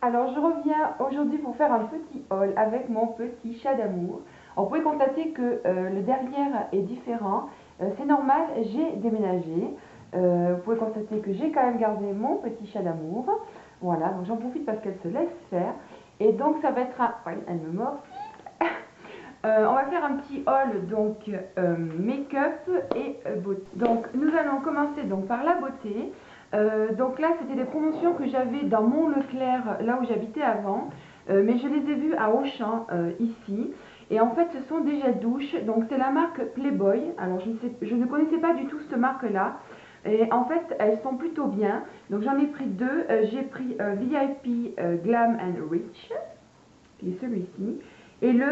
Alors je reviens aujourd'hui pour faire un petit haul avec mon petit chat d'amour. Vous pouvez constater que le derrière est différent. C'est normal, j'ai déménagé. Vous pouvez constater que j'ai quand même gardé mon petit chat d'amour. Voilà, donc j'en profite parce qu'elle se laisse faire. Et donc ça va être un... Oui, elle me mord. On va faire un petit haul donc make-up et beauté. Donc nous allons commencer donc par la beauté. Donc là c'était des promotions que j'avais dans mon Leclerc là où j'habitais avant, mais je les ai vues à Auchan ici. Et en fait ce sont des gels douche, donc c'est la marque Playboy. Alors je ne connaissais pas du tout cette marque là. Et en fait elles sont plutôt bien. Donc j'en ai pris deux. J'ai pris VIP Glam and Rich, qui est celui-ci, et le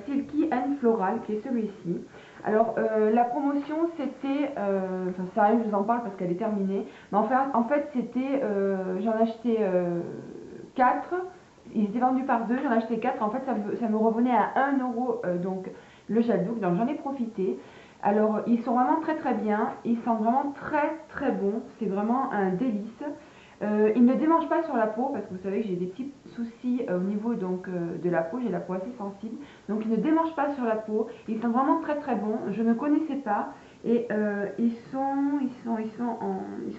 Silky and Floral, qui est celui-ci. Alors, la promotion, c'était, enfin, ça arrive, je vous en parle parce qu'elle est terminée, mais en fait c'était, j'en achetais 4, ils étaient vendus par 2, j'en achetais 4, en fait ça me revenait à 1 euro, donc le gel douche, donc j'en ai profité. Alors, ils sont vraiment très très bien, ils sont vraiment très très bons, c'est vraiment un délice. Il ne démange pas sur la peau parce que vous savez que j'ai des petits soucis au niveau donc, de la peau, j'ai la peau assez sensible. Donc il ne démange pas sur la peau, ils sont vraiment très très bons, je ne connaissais pas. Et ils sont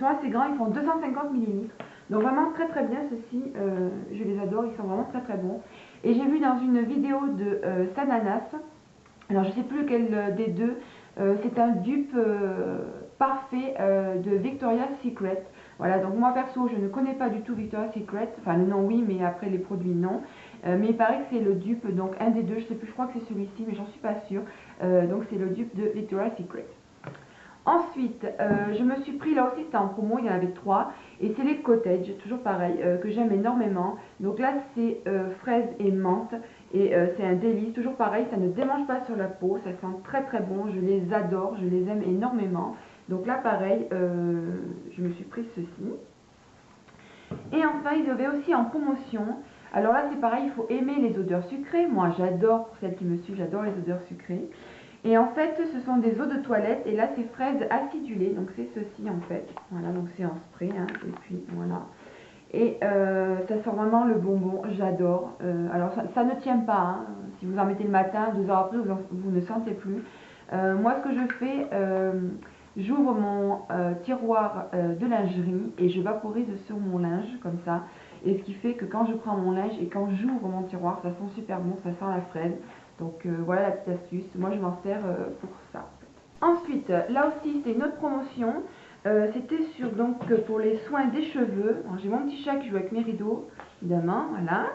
assez grands, ils font 250 millilitres. Donc vraiment très très bien ceux-ci, je les adore, ils sont vraiment très très bons. Et j'ai vu dans une vidéo de Sananas, alors je ne sais plus lequel des deux, c'est un dupe parfait de Victoria's Secret. Voilà, donc moi perso, je ne connais pas du tout Victoria's Secret, enfin le nom oui, mais après les produits non. Mais il paraît que c'est le dupe, donc un des deux, je sais plus, je crois que c'est celui-ci, mais j'en suis pas sûre. Donc c'est le dupe de Victoria's Secret. Ensuite, je me suis pris, là aussi c'était en promo, il y en avait 3, et c'est les Cottage, toujours pareil, que j'aime énormément. Donc là c'est fraise et menthe, et c'est un délice, toujours pareil, ça ne démange pas sur la peau, ça sent très très bon, je les adore, je les aime énormément. Donc là pareil, je me suis pris ceci. Et enfin, ils avaient aussi en promotion. Alors là, c'est pareil, il faut aimer les odeurs sucrées. Moi, j'adore, pour celles qui me suivent, j'adore les odeurs sucrées. Et en fait, ce sont des eaux de toilette. Et là, c'est fraises acidulées. Donc, c'est ceci en fait. Voilà, donc c'est en spray. Hein, et puis, voilà. Et ça sent vraiment le bonbon. J'adore. Alors, ça ne tient pas. Hein. Si vous en mettez le matin, 2 heures après, vous ne sentez plus. Moi, ce que je fais, j'ouvre mon tiroir de lingerie et je vaporise sur mon linge comme ça. Et ce qui fait que quand je prends mon linge et quand j'ouvre mon tiroir, ça sent super bon, ça sent la fraise. Donc voilà la petite astuce. Moi, je m'en sers pour ça. Ensuite, là aussi, c'est une autre promotion. C'était sur donc pour les soins des cheveux. J'ai mon petit chat qui joue avec mes rideaux, évidemment, voilà.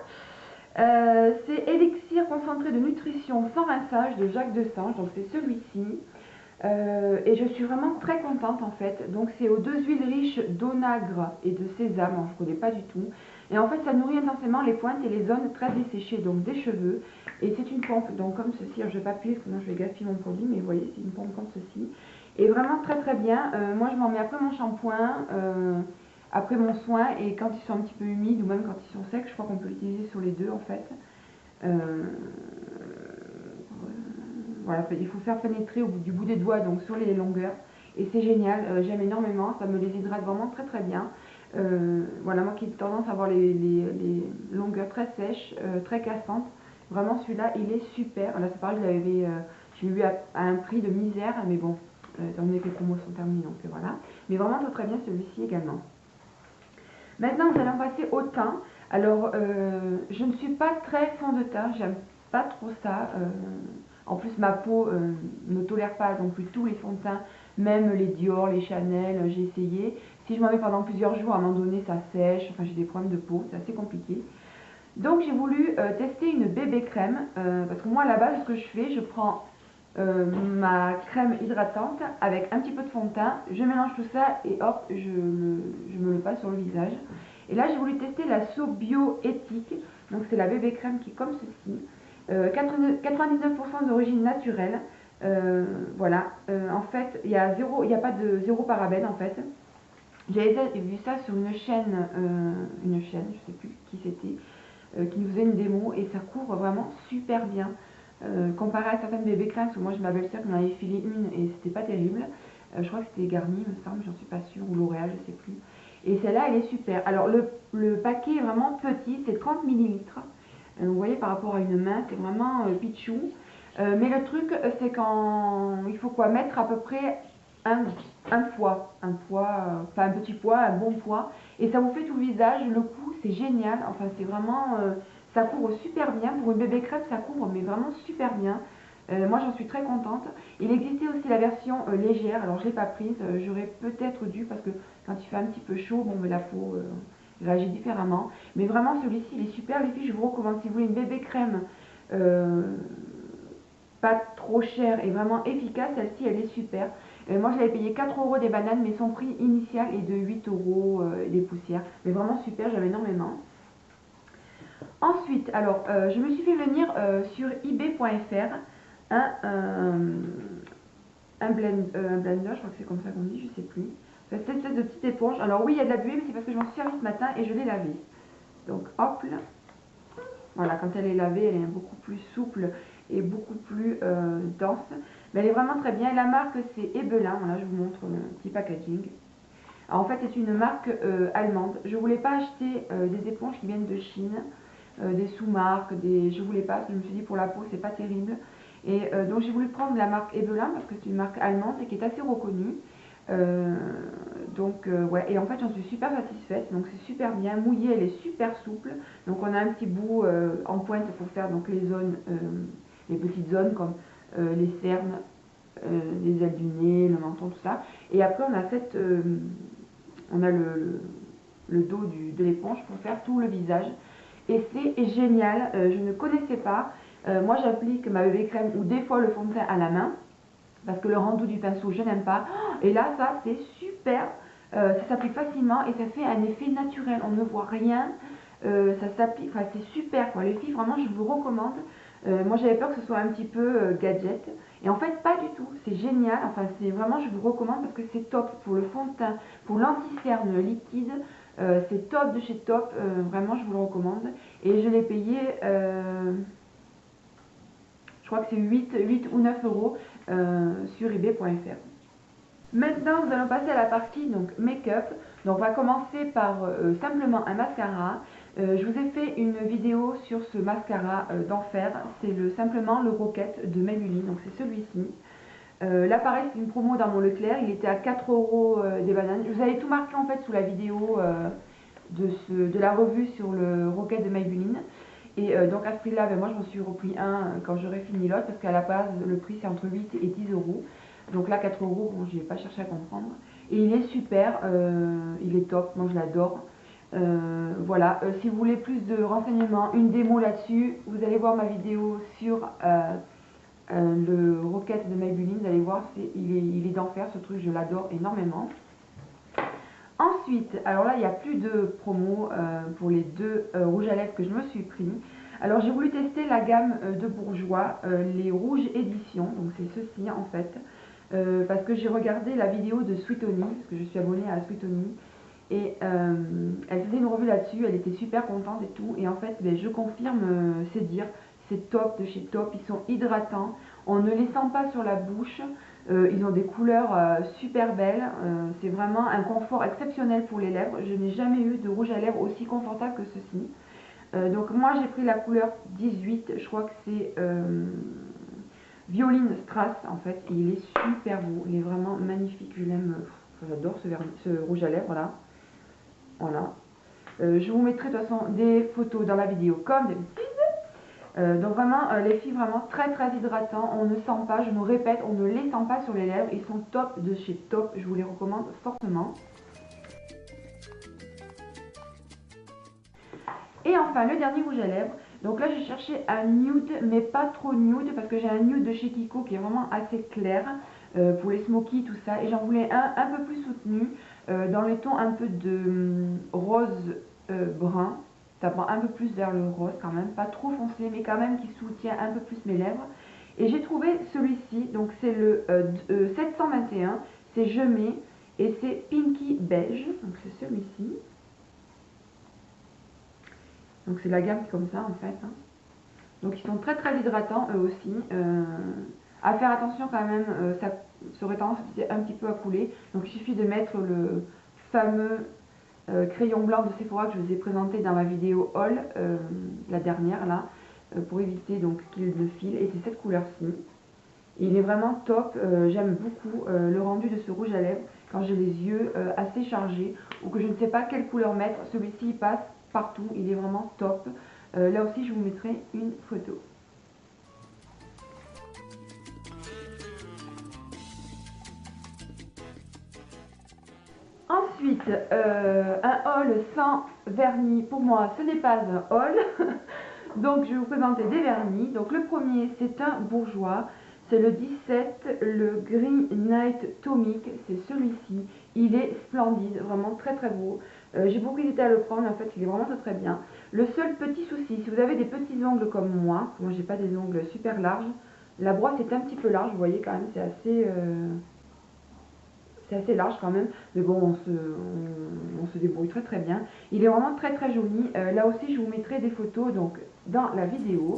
C'est élixir concentré de nutrition sans rinçage de Jacques Desange, donc c'est celui-ci. Et je suis vraiment très contente en fait. Donc c'est aux 2 huiles riches d'onagre et de sésame, je ne connais pas du tout. Et en fait ça nourrit intensément les pointes et les zones très desséchées donc des cheveux. Et c'est une pompe donc comme ceci, alors je vais pas appuyer parce que sinon je vais gaspiller mon produit, mais vous voyez c'est une pompe comme ceci. Et vraiment très très bien. Moi je m'en mets après mon shampoing, après mon soin et quand ils sont un petit peu humides ou même quand ils sont secs, je crois qu'on peut l'utiliser sur les deux en fait. Voilà, il faut faire pénétrer du bout des doigts, donc sur les longueurs. Et c'est génial, j'aime énormément, ça me les hydrate vraiment très très bien. Voilà, moi qui ai tendance à avoir les longueurs très sèches, très cassantes, vraiment celui-là il est super. Là c'est pareil, j'ai eu à un prix de misère, mais bon, étant donné que les promos sont terminées, donc voilà. Mais vraiment très très bien celui-ci également. Maintenant nous allons passer au teint. Alors je ne suis pas très fond de teint, j'aime pas trop ça. En plus, ma peau ne tolère pas non plus tous les fonds de teint, même les Dior, les Chanel, j'ai essayé. Si je m'en mets pendant plusieurs jours, à un moment donné, ça sèche, enfin j'ai des problèmes de peau, c'est assez compliqué. Donc j'ai voulu tester une bébé crème, parce que moi à la base, ce que je fais, je prends ma crème hydratante avec un petit peu de fond de teint, je mélange tout ça et hop, je me le passe sur le visage. Et là, j'ai voulu tester la So Bio Éthique, donc c'est la bébé crème qui est comme ceci. 99% d'origine naturelle. Voilà. En fait, il n'y a pas de zéro parabène en fait. J'avais vu ça sur une chaîne, je sais plus qui c'était, qui nous faisait une démo et ça couvre vraiment super bien. Comparé à certaines bébés crèmes, parce que moi j'ai ma belle-sœur qui m'en avait filé une et c'était pas terrible. Je crois que c'était Garnier, il me semble, j'en suis pas sûre, ou L'Oréal, je sais plus. Et celle-là, elle est super. Alors le paquet est vraiment petit, c'est 30 millilitres. Vous voyez, par rapport à une main, c'est vraiment pitchou. Mais le truc, c'est quand il faut quoi mettre à peu près un poids, enfin un petit poids, un bon poids. Et ça vous fait tout le visage. Le coup, c'est génial. Enfin, c'est vraiment, ça couvre super bien. Pour une bébé crème, ça couvre, mais vraiment super bien. Moi, j'en suis très contente. Il existait aussi la version légère. Alors, je ne l'ai pas prise. J'aurais peut-être dû, parce que quand il fait un petit peu chaud, bon, mais la peau réagit différemment. Mais vraiment, celui-ci, il est super. Les filles, je vous recommande. Si vous voulez une bébé crème pas trop chère et vraiment efficace, celle-ci, elle est super. Moi, je l'avais payé 4 € des bananes, mais son prix initial est de 8 € des poussières. Mais vraiment super, j'avais énormément. Ensuite, alors, je me suis fait venir sur ebay.fr un blender, je crois que c'est comme ça qu'on dit, je sais plus. Cette espèce de petite éponge. Alors oui, il y a de la buée, mais c'est parce que je m'en suis servi ce matin et je l'ai lavée. Donc hop là. Voilà, quand elle est lavée, elle est beaucoup plus souple et beaucoup plus dense. Mais elle est vraiment très bien. Et la marque, c'est Ebelin. Voilà, je vous montre le petit packaging. Alors, en fait, c'est une marque allemande. Je ne voulais pas acheter des éponges qui viennent de Chine, des sous-marques, je voulais pas, parce que je me suis dit pour la peau, c'est pas terrible. Et donc, j'ai voulu prendre la marque Ebelin parce que c'est une marque allemande et qui est assez reconnue. Ouais, et en fait j'en suis super satisfaite, donc c'est super bien mouillé, elle est super souple, donc on a un petit bout en pointe pour faire donc les zones, les petites zones comme les cernes, les ailes du nez, le menton, tout ça, et après on a on a le dos de l'éponge pour faire tout le visage, et c'est génial. Je ne connaissais pas. Moi j'applique ma bébé crème ou des fois le fond de teint à la main, parce que le rendu du pinceau je n'aime pas, et là ça c'est super, ça s'applique facilement et ça fait un effet naturel, on ne voit rien, ça s'applique, enfin c'est super quoi, les filles vraiment je vous recommande. Moi j'avais peur que ce soit un petit peu gadget, et en fait pas du tout, c'est génial, enfin c'est vraiment, je vous recommande parce que c'est top pour le fond de teint, pour l'anti-cerne liquide, c'est top de chez top, vraiment je vous le recommande, et je l'ai payé, je crois que c'est 8 ou 9 € sur ebay.fr. Maintenant, nous allons passer à la partie donc make-up. Donc, on va commencer par simplement un mascara. Je vous ai fait une vidéo sur ce mascara d'enfer. C'est simplement le Rocket de Maybelline. Donc, c'est celui-ci. Là, pareil, c'est une promo dans mon Leclerc. Il était à 4 € des bananes. Je vous avais tout marqué en fait sous la vidéo de la revue sur le Rocket de Maybelline. Et donc à ce prix-là, ben, moi je m'en suis repris un quand j'aurai fini l'autre, parce qu'à la base le prix c'est entre 8 et 10 €. Donc là 4 €, bon, je n'ai pas cherché à comprendre. Et il est super, il est top, moi je l'adore. Voilà, si vous voulez plus de renseignements, une démo là-dessus, vous allez voir ma vidéo sur le Rocket de Maybelline, vous allez voir, il est d'enfer ce truc, je l'adore énormément. Ensuite, alors là, il n'y a plus de promo pour les deux rouges à lèvres que je me suis pris. Alors, j'ai voulu tester la gamme de Bourjois, les rouges éditions. Donc, c'est ceci en fait. Parce que j'ai regardé la vidéo de Sweetoni, parce que je suis abonnée à Sweetoni. Et elle faisait une revue là-dessus, elle était super contente et tout. Et en fait, ben, je confirme, c'est dire, c'est top de chez top. Ils sont hydratants, on ne les sent pas sur la bouche. Ils ont des couleurs super belles, c'est vraiment un confort exceptionnel pour les lèvres. Je n'ai jamais eu de rouge à lèvres aussi confortable que ceci. Donc moi j'ai pris la couleur 18, je crois que c'est Violine Strass en fait, et il est super beau, il est vraiment magnifique, je l'aime, j'adore ce rouge à lèvres là. Voilà. Je vous mettrai de toute façon des photos dans la vidéo comme d'habitude. Donc vraiment, les filles, vraiment très très hydratants, on ne sent pas, je nous répète, on ne les sent pas sur les lèvres, ils sont top de chez top, je vous les recommande fortement. Et enfin, le dernier rouge à lèvres, donc là j'ai cherché un nude, mais pas trop nude, parce que j'ai un nude de chez Kiko qui est vraiment assez clair, pour les smokies, tout ça, et j'en voulais un peu plus soutenu, dans les tons un peu de rose brun. Ça prend un peu plus vers le rose quand même, pas trop foncé, mais quand même qui soutient un peu plus mes lèvres. Et j'ai trouvé celui-ci, donc c'est le 721, c'est Je mets, et c'est Pinky Beige, donc c'est celui-ci. Donc c'est la gamme qui est comme ça en fait. Hein. Donc ils sont très très hydratants eux aussi. À faire attention quand même, ça aurait tendance un petit peu à couler. Donc il suffit de mettre le fameux crayon blanc de Sephora que je vous ai présenté dans ma vidéo haul, la dernière là, pour éviter donc qu'il ne file, et c'est cette couleur-ci. Il est vraiment top, j'aime beaucoup le rendu de ce rouge à lèvres quand j'ai les yeux assez chargés ou que je ne sais pas quelle couleur mettre. Celui-ci il passe partout, il est vraiment top. Là aussi je vous mettrai une photo. Ensuite, un haul sans vernis, pour moi ce n'est pas un haul. Donc je vais vous présenter des vernis. Donc le premier c'est un bourgeois. C'est le 17, le Green Night Tonic, c'est celui-ci. Il est splendide, vraiment très très beau. J'ai beaucoup hésité à le prendre, en fait il est vraiment très très bien. Le seul petit souci, si vous avez des petits ongles comme moi j'ai pas des ongles super larges, la brosse est un petit peu large, vous voyez quand même, c'est assez large quand même, mais bon on se débrouille très très bien. Il est vraiment très très joli. Là aussi je vous mettrai des photos donc dans la vidéo.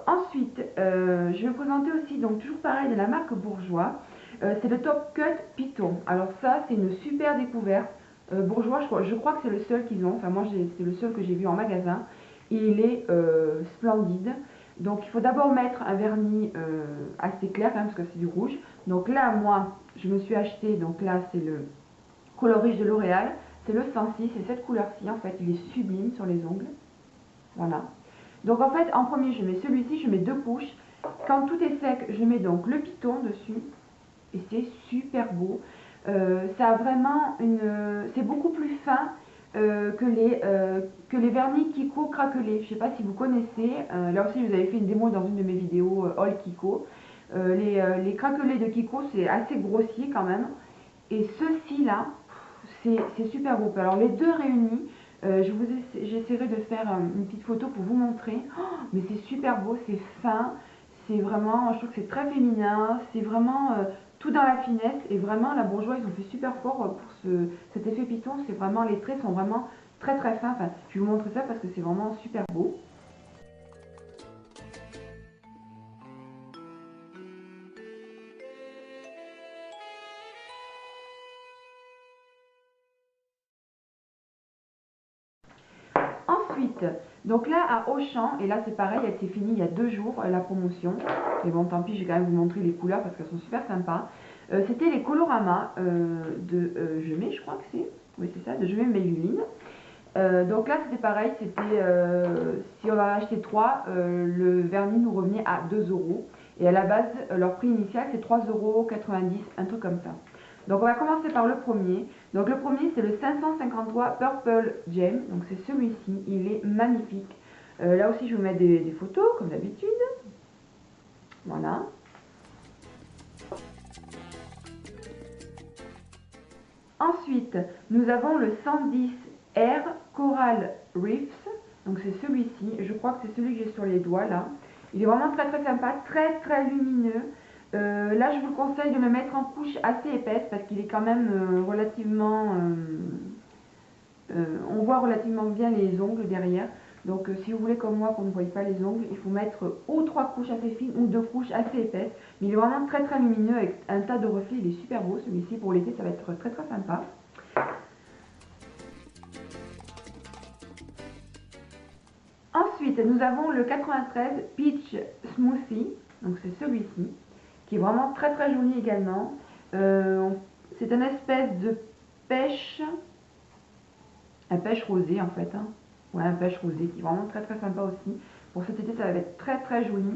Ensuite, je vais vous présenter aussi, donc toujours pareil, de la marque Bourjois. C'est le Top Cut Python. Alors ça, c'est une super découverte. Bourjois, je crois que c'est le seul qu'ils ont. Enfin, moi, c'est le seul que j'ai vu en magasin. Il est splendide. Donc, il faut d'abord mettre un vernis assez clair, quand même, parce que c'est du rouge. Donc là, moi, je me suis acheté, donc là, c'est le Color-Riche de L'Oréal. C'est le 106, c'est cette couleur-ci. En fait, il est sublime sur les ongles. Voilà. Donc en fait, en premier, je mets celui-ci, je mets 2 couches. Quand tout est sec, je mets donc le Python dessus. Et c'est super beau. Ça a vraiment c'est beaucoup plus fin que les vernis Kiko craquelés. Je ne sais pas si vous connaissez. Là aussi, je vous avais fait une démo dans une de mes vidéos All Kiko. Les craquelés de Kiko, c'est assez grossier quand même. Et ceux-ci là, c'est super beau. Alors les deux réunis, j'essaierai de faire une petite photo pour vous montrer. Oh, mais c'est super beau, c'est fin, c'est vraiment, je trouve que c'est très féminin, c'est vraiment tout dans la finesse. Et vraiment, la Bourjois, ils ont fait super fort pour cet effet Python. C'est vraiment, les traits sont vraiment très très fins. Enfin, je vais vous montrer ça parce que c'est vraiment super beau. Ensuite, donc là à Auchan, et là c'est pareil, elle s'est finie il y a 2 jours la promotion. Et bon, tant pis, je vais quand même vous montrer les couleurs parce qu'elles sont super sympas. C'était les Colorama de Gemay, je crois que c'est. Oui, c'est ça, de Gemay Maybelline. Donc là c'était pareil, c'était si on en a acheté 3, le vernis nous revenait à 2 euros. Et à la base, leur prix initial c'est 3,90 €, un truc comme ça. Donc on va commencer par le premier. Donc le premier c'est le 553 Purple Gem. Donc c'est celui-ci, il est magnifique. Là aussi je vais vous mettre des photos comme d'habitude. Voilà. Ensuite nous avons le 110 R Coral Reefs. Donc c'est celui-ci. Je crois que c'est celui que j'ai sur les doigts là. Il est vraiment très très sympa, très très lumineux. Là, je vous le conseille de le mettre en couche assez épaisse parce qu'il est quand même relativement... on voit relativement bien les ongles derrière. Donc, si vous voulez comme moi qu'on ne voie pas les ongles, il faut mettre ou 3 couches assez fines ou 2 couches assez épaisses. Mais il est vraiment très très lumineux avec un tas de reflets. Il est super beau celui-ci. Pour l'été, ça va être très très sympa. Ensuite, nous avons le 93 Peach Smoothie. Donc, c'est celui-ci, qui est vraiment très très joli également. C'est une espèce de pêche, un pêche rosé en fait, hein. Ouais, un pêche rosé qui est vraiment très très sympa aussi. Pour cet été, ça va être très très joli.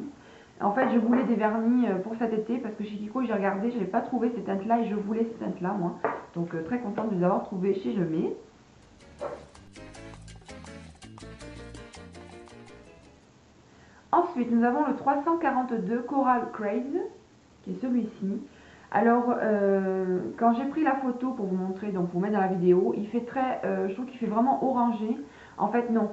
En fait, je voulais des vernis pour cet été parce que chez Kiko, j'ai regardé, je n'ai pas trouvé ces teintes-là et je voulais ces teintes-là, moi. Donc, très contente de les avoir trouvées chez Gemay. Ensuite, nous avons le 342 Coral Craze, qui est celui-ci. Alors, quand j'ai pris la photo pour vous montrer, donc pour mettre dans la vidéo, il fait très, je trouve qu'il fait vraiment orangé. En fait, non.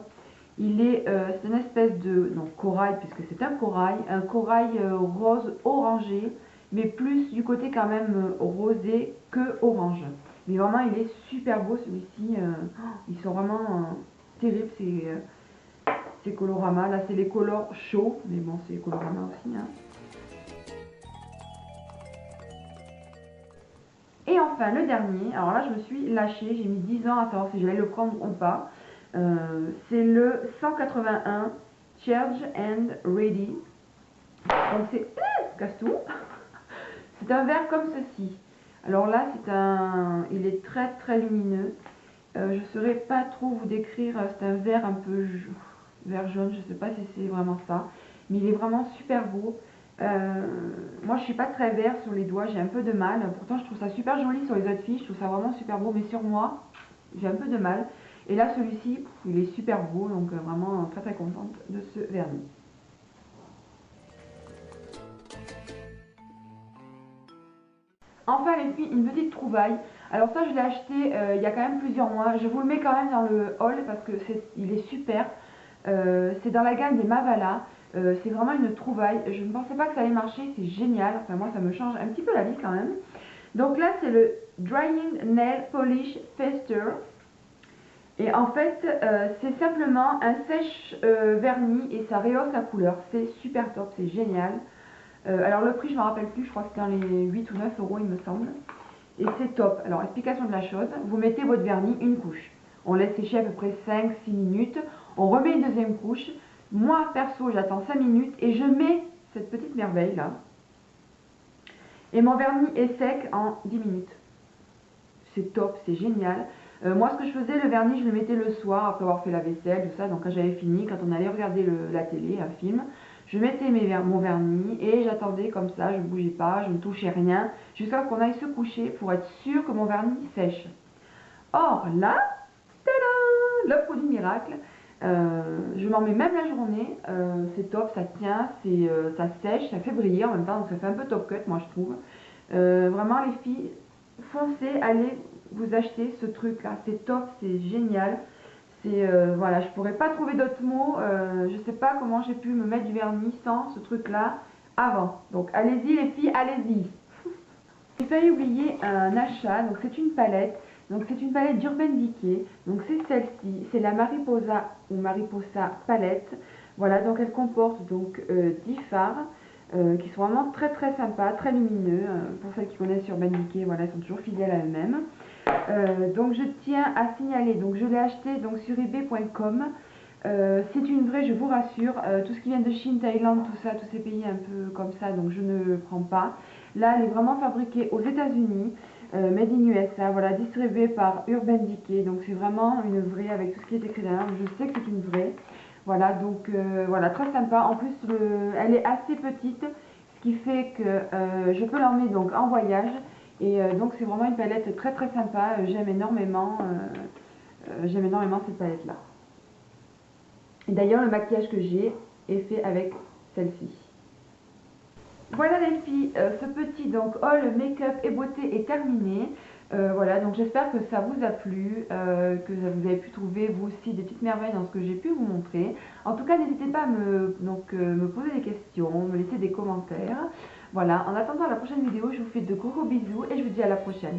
C'est une espèce de, donc corail, puisque c'est un corail rose orangé, mais plus du côté quand même rosé que orange. Mais vraiment, il est super beau celui-ci. Ils sont vraiment terribles, ces Colorama. Là, c'est les colors chauds, mais bon, c'est Colorama aussi, hein. Et enfin le dernier. Alors là, je me suis lâchée. J'ai mis 10 ans à savoir si j'allais le prendre ou pas. C'est le 181 Charge and Ready. Donc c'est... casse tout. C'est un verre comme ceci. Alors là, il est très très lumineux. Je ne saurais pas trop vous décrire. C'est un verre un peu vert jaune. Je ne sais pas si c'est vraiment ça. Mais il est vraiment super beau. Moi, je suis pas très vert sur les doigts. J'ai un peu de mal. Pourtant, je trouve ça super joli sur les autres filles. Je trouve ça vraiment super beau. Mais sur moi, j'ai un peu de mal. Et là, celui-ci, il est super beau. Donc, vraiment très très contente de ce vernis. Enfin les filles, une petite trouvaille. Alors ça je l'ai acheté il y a quand même plusieurs mois. Je vous le mets quand même dans le haul parce que il est super. C'est dans la gamme des Mavala. C'est vraiment une trouvaille. Je ne pensais pas que ça allait marcher, c'est génial. Enfin moi ça me change un petit peu la vie quand même. Donc là c'est le Drying Nail Polish Fester. Et en fait c'est simplement un sèche vernis et ça rehausse la couleur. C'est super top, c'est génial. Alors le prix je ne me rappelle plus, je crois que c'est dans les 8 ou 9 euros il me semble. Et c'est top. Alors explication de la chose, vous mettez votre vernis une couche. On laisse sécher à peu près 5-6 minutes. On remet une deuxième couche. Moi perso j'attends 5 minutes et je mets cette petite merveille là. Et mon vernis est sec en 10 minutes. C'est top, c'est génial. Moi ce que je faisais, le vernis je le mettais le soir après avoir fait la vaisselle, tout ça. Donc quand j'avais fini, quand on allait regarder la télé, un film, je mettais mon vernis et j'attendais comme ça, je ne bougeais pas, je ne touchais rien, jusqu'à ce qu'on aille se coucher pour être sûr que mon vernis sèche. Or là, tada, le produit miracle, je m'en mets même la journée, c'est top, ça tient, ça sèche, ça fait briller en même temps, donc ça fait un peu top cut moi je trouve. Vraiment les filles, foncez, allez vous acheter ce truc là, c'est top, c'est génial. Voilà, je pourrais pas trouver d'autres mots. Je sais pas comment j'ai pu me mettre du vernis sans ce truc là avant. Donc allez-y les filles, allez-y. J'ai failli oublier un achat. Donc c'est une palette. Donc c'est une palette d'Urban Decay. Donc c'est celle-ci, c'est la Mariposa ou Mariposa palette. Voilà, donc elle comporte donc 10 fards qui sont vraiment très très sympas, très lumineux. Pour celles qui connaissent Urban Decay, voilà, elles sont toujours fidèles à elles-mêmes. Donc je tiens à signaler, donc je l'ai acheté donc sur ebay.com. C'est une vraie, je vous rassure. Tout ce qui vient de Chine, Thaïlande, tout ça, tous ces pays un peu comme ça, donc je ne le prends pas. Là, elle est vraiment fabriquée aux États-Unis, made in USA, voilà, distribuée par Urban Decay. Donc c'est vraiment une vraie avec tout ce qui est écrit derrière. Je sais que c'est une vraie. Voilà, donc voilà, très sympa. En plus, elle est assez petite, ce qui fait que je peux l'emmener donc en voyage. Et donc c'est vraiment une palette très très sympa, j'aime énormément cette palette là. Et d'ailleurs le maquillage que j'ai est fait avec celle-ci. Voilà les filles, ce petit donc haul make-up et beauté est terminé. Voilà, donc j'espère que ça vous a plu, que vous avez pu trouver vous aussi des petites merveilles dans ce que j'ai pu vous montrer. En tout cas, n'hésitez pas à me poser des questions, me laisser des commentaires. Voilà, en attendant la prochaine vidéo, je vous fais de gros bisous et je vous dis à la prochaine.